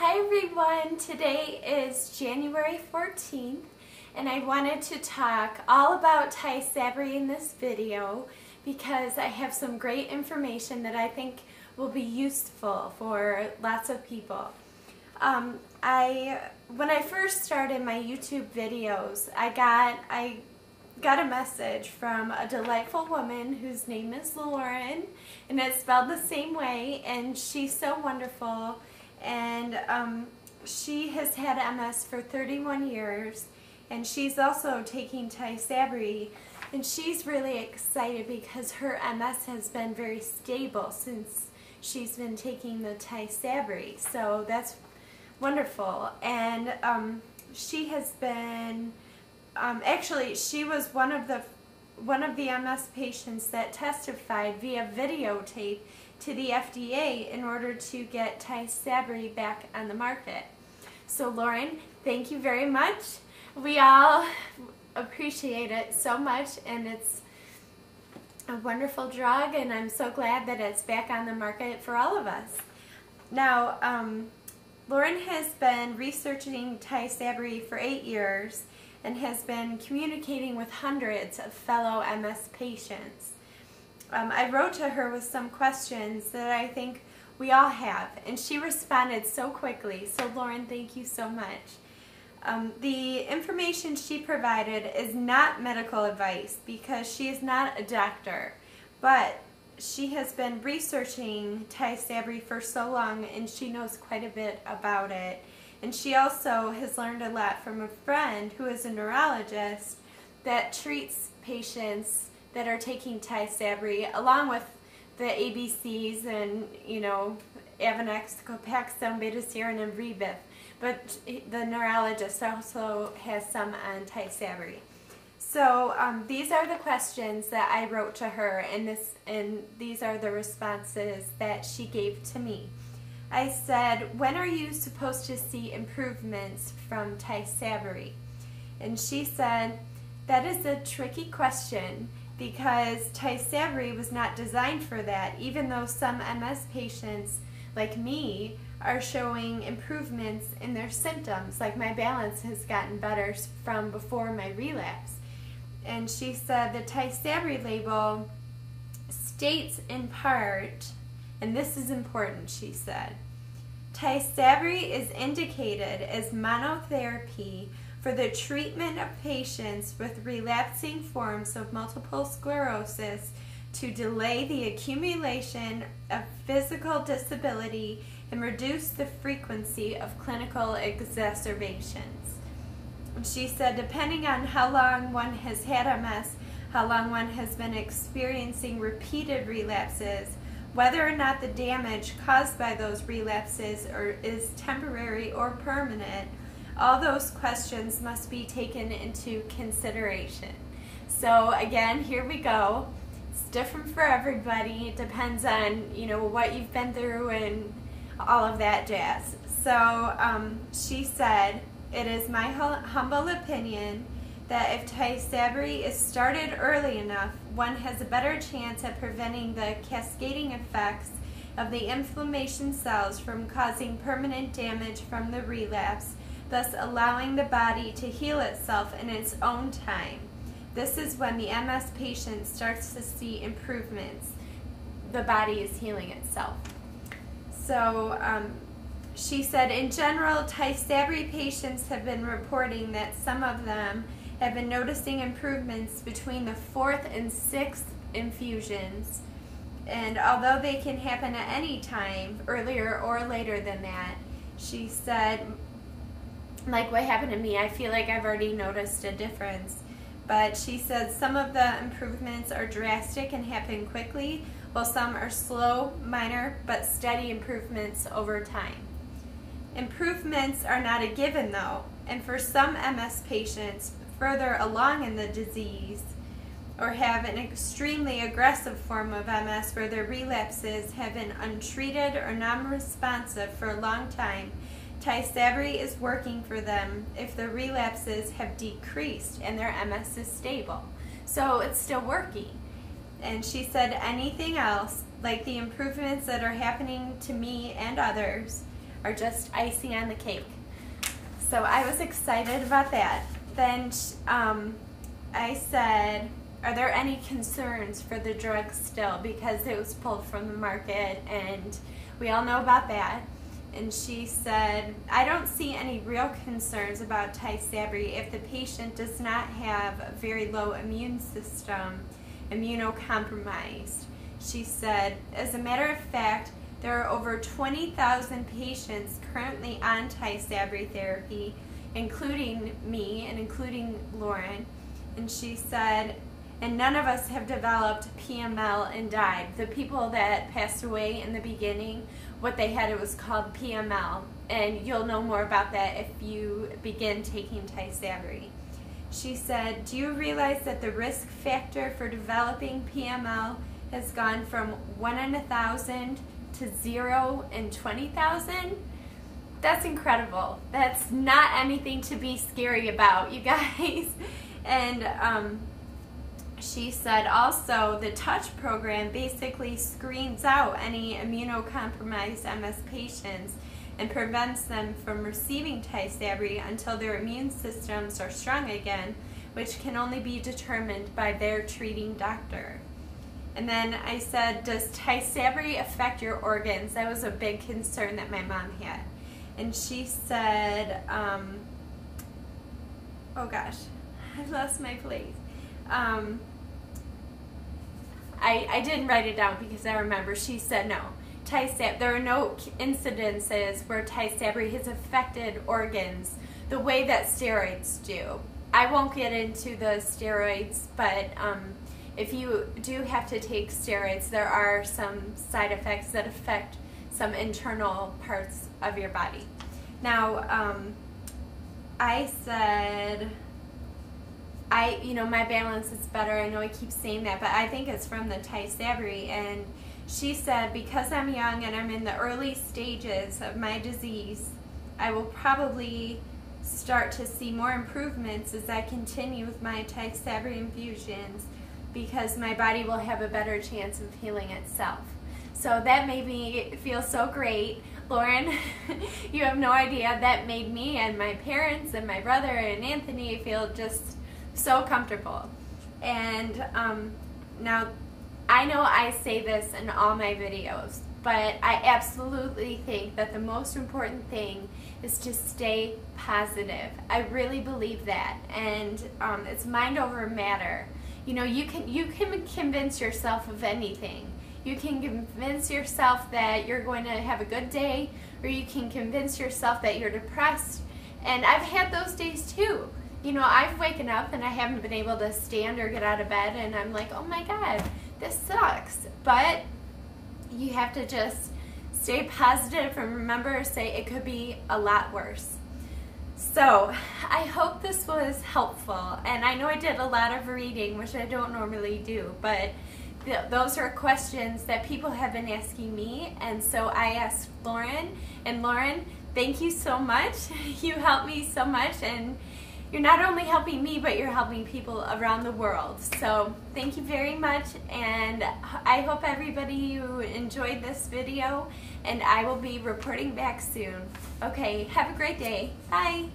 Hi everyone, today is January 14th and I wanted to talk all about Tysabri in this video because I have some great information that I think will be useful for lots of people. When I first started my YouTube videos, I got a message from a delightful woman whose name is Lauren, and it's spelled the same way, and she's so wonderful. And she has had MS for 31 years, and she's also taking Tysabri, and she's really excited because her MS has been very stable since she's been taking the Tysabri, so that's wonderful. And she has been, actually she was one of the MS patients that testified via videotape to the FDA in order to get Tysabri back on the market. So Lauren, thank you very much. We all appreciate it so much, and it's a wonderful drug, and I'm so glad that it's back on the market for all of us. Now, Lauren has been researching Tysabri for 8 years and has been communicating with hundreds of fellow MS patients. I wrote to her with some questions that I think we all have, and she responded so quickly. So Lauren, thank you so much. The information she provided is not medical advice because she is not a doctor, but she has been researching Tysabri for so long and she knows quite a bit about it. And she also has learned a lot from a friend who is a neurologist that treats patients that are taking Tysabri, along with the ABCs and, Avonex, Copaxone, Betaseron, and Rebif. But the neurologist also has some on Tysabri. So these are the questions that I wrote to her, and these are the responses that she gave to me. I said, when are you supposed to see improvements from Tysabri? And she said, that is a tricky question, because Tysabri was not designed for that, even though some MS patients, like me, are showing improvements in their symptoms, like my balance has gotten better from before my relapse. And she said the Tysabri label states in part, and this is important, she said, Tysabri is indicated as monotherapy for the treatment of patients with relapsing forms of multiple sclerosis to delay the accumulation of physical disability and reduce the frequency of clinical exacerbations. She said, depending on how long one has had MS, how long one has been experiencing repeated relapses, whether or not the damage caused by those relapses is temporary or permanent, all those questions must be taken into consideration. So again, here we go. It's different for everybody. It depends on, what you've been through and all of that jazz. So she said, it is my humble opinion that if Tysabri is started early enough, one has a better chance at preventing the cascading effects of the inflammation cells from causing permanent damage from the relapse, thus allowing the body to heal itself in its own time. This is when the MS patient starts to see improvements. The body is healing itself. So she said, in general, Tysabri patients have been reporting that some of them have been noticing improvements between the 4th and 6th infusions. And although they can happen at any time, earlier or later than that, she said, like what happened to me, I feel like I've already noticed a difference. But she said some of the improvements are drastic and happen quickly, while some are slow, minor, but steady improvements over time. Improvements are not a given though, and for some MS patients further along in the disease, or have an extremely aggressive form of MS where their relapses have been untreated or non-responsive for a long time, Tysabri is working for them if the relapses have decreased and their MS is stable. So it's still working. And she said anything else, like the improvements that are happening to me and others, are just icing on the cake. So I was excited about that. Then I said, are there any concerns for the drug still, because it was pulled from the market and we all know about that. And she said, I don't see any real concerns about Tysabri if the patient does not have a very low immune system, immunocompromised. She said, as a matter of fact, there are over 20,000 patients currently on Tysabri therapy, including me and including Lauren. And she said, and none of us have developed PML and died. The people that passed away in the beginning, what they had, it was called PML. And you'll know more about that if you begin taking Tysabri. She said, do you realize that the risk factor for developing PML has gone from 1 in 1,000 to 0 in 20,000? That's incredible. That's not anything to be scary about, you guys. And she said also the TOUCH program basically screens out any immunocompromised MS patients and prevents them from receiving Tysabri until their immune systems are strong again, which can only be determined by their treating doctor. And then I said, does Tysabri affect your organs? That was a big concern that my mom had. And she said, oh gosh, I lost my place. I didn't write it down because I remember she said no. There are no incidences where Tysabri has affected organs the way that steroids do. I won't get into the steroids, but if you do have to take steroids, there are some side effects that affect some internal parts of your body. Now, I said, my balance is better. I know I keep saying that, but I think it's from the Tysabri. And she said, because I'm young and I'm in the early stages of my disease, I will probably start to see more improvements as I continue with my Tysabri infusions, because my body will have a better chance of healing itself. So that made me feel so great. Lauren, you have no idea, that made me and my parents and my brother and Anthony feel just so comfortable. And now, I know I say this in all my videos, but I absolutely think that the most important thing is to stay positive. I really believe that, and it's mind over matter. You can convince yourself of anything. You can convince yourself that you're going to have a good day, or you can convince yourself that you're depressed. And I've had those days too. I've waken up and I haven't been able to stand or get out of bed, and I'm like, oh my God, this sucks. But you have to just stay positive and remember to say it could be a lot worse. So I hope this was helpful, and I know I did a lot of reading, which I don't normally do, but those are questions that people have been asking me, and so I asked Lauren. And Lauren, thank you so much. You helped me so much, and you're not only helping me, but you're helping people around the world. So thank you very much, and I hope everybody enjoyed this video, and I will be reporting back soon. Okay, have a great day. Bye.